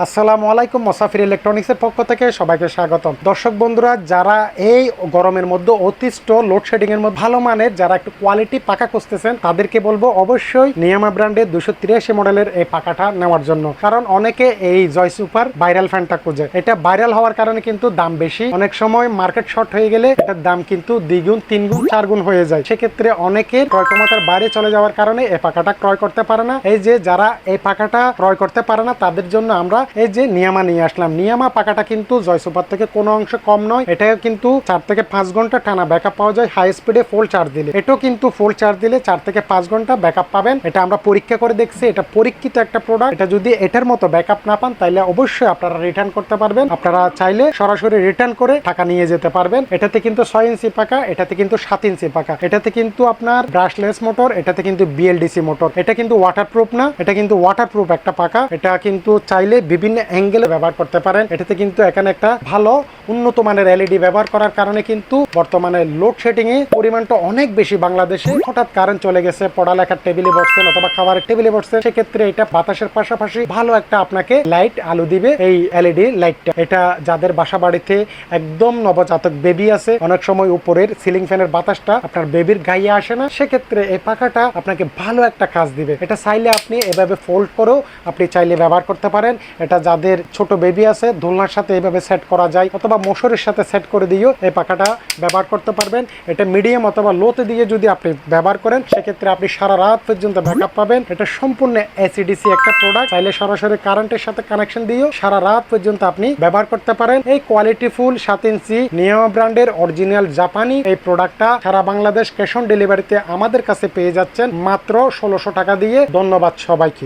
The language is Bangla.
আসসালামু আলাইকুম, মুসাফির ইলেকট্রনিক্সের পক্ষ থেকে সবাইকে স্বাগতম। দর্শক বন্ধুরা, যারা এই গরমের মধ্যে অতিষ্ঠ লোডশেডিং এর মধ্যে ভালো মানের যারা একটু কোয়ালিটি পাখা খুঁজতেছেন তাদেরকে বলবো অবশ্যই নিয়ামা ব্র্যান্ডের 283 মডেলের এই পাখাটা নেওয়ার জন্য। কারণ অনেকে এই জয় সুপার ভাইরাল ফ্যানটা খুঁজে, এটা ভাইরাল হওয়ার কারণে কিন্তু দাম বেশি, অনেক সময় মার্কেট শর্ট হয়ে গেলে এটার দাম কিন্তু 2 গুণ 3 গুণ 4 গুণ হয়ে যায়। সেক্ষেত্রে অনেকের ক্রয় ক্ষমতার বাইরে চলে যাওয়ার কারণে এই পাখাটা ক্রয় করতে পারে না। এই যে যারা এই পাখাটা ক্রয় করতে পারে না তাদের জন্য আমরা এই যে নিয়ামা নিয়ে আসলাম। নিয়ামা পাখাটা কিন্তু জয় সুপার থেকে কোনো অংশ কম নয়। এটা কিন্তু 4 থেকে 5 ঘন্টা টানা ব্যাকআপ পাওয়া যায় হাই স্পিডে ফুল চার্জ দিলে। এটাও কিন্তু ফুল চার্জ দিলে 4 থেকে 5 ঘন্টা ব্যাকআপ পাবেন। এটা আমরা পরীক্ষা করে দেখছি, এটা পরীক্ষিত একটা প্রোডাক্ট। এটা যদি এটার মতো ব্যাকআপ না পান তাহলে অবশ্যই আপনারা রিটার্ন করতে পারবেন। আপনারা চাইলে সরাসরি রিটার্ন করে টাকা নিয়ে যেতে পারবেন। এটাতে কিন্তু 6 ইঞ্চি পাখা, এটাতে কিন্তু 7 ইঞ্চি পাখা, এটাতে কিন্তু আপনার ব্রাশলেস মোটর, এটাতে কিন্তু বিএলডিসি মোটর। এটা কিন্তু ওয়াটারপ্রুফ না, এটা কিন্তু ওয়াটারপ্রুফ একটা পাখা। এটা কিন্তু চাইলে বিভিন্ন অ্যাঙ্গেলে ব্যবহার করতে পারেন। এটাতে কিন্তু এখানে একটা ভালো উন্নত মানের এলইডি ব্যবহার করার কারণে কিন্তু বর্তমানে লোডশেডিং এর পরিমাণটা অনেক বেশি। বাংলাদেশে হঠাৎ কারেন্ট চলে গেছে, পড়ালেখার টেবিলে বসছেন অথবা খাবারের টেবিলে বসছেন, সেক্ষেত্রে এটা বাতাসের পাশাপাশি ভালো একটা আপনাকে লাইট আলো দিবে এই এলইডি লাইটটা। এটা যাদের বাসা বাড়িতে একদম নবজাতক বেবি আছে, অনেক সময় উপরের সিলিং ফ্যানের বাতাসটা আপনার বেবির গায়ে আসে না, সেক্ষেত্রে এই পাখাটা আপনাকে ভালো একটা কাজ দিবে। এটা চাইলে আপনি এভাবে ফোল্ড করেও আপনি চাইলে ব্যবহার করতে পারেন। এটা যাদের ছোট বেবি আছে দোলনার সাথে এইভাবে সেট করা যায় অথবা মশারির সাথে সেট করে দিয়েও এই পাখাটা ব্যবহার করতে পারবেন। এটা মিডিয়াম অথবা লোতে দিয়ে যদি আপনি ব্যবহার করেন সেক্ষেত্রে আপনি সারা রাত পর্যন্ত ব্যাকআপ পাবেন। এটা সম্পূর্ণ এসিডিসি একটা প্রোডাক্ট, চাইলে সরাসরি কারেন্টের সাথে কানেকশন দিয়েও সারা রাত পর্যন্ত আপনি ব্যবহার করতে পারেন। এই কোয়ালিটি ফুল 7 ইঞ্চি নিয়ামা ব্র্যান্ডের অরিজিনাল জাপানি এই প্রোডাক্টটা সারা বাংলাদেশ ক্যাশ অন ডেলিভারিতে আমাদের কাছে পেয়ে যাচ্ছেন মাত্র 1600 টাকা দিয়ে। ধন্যবাদ সবাইকে।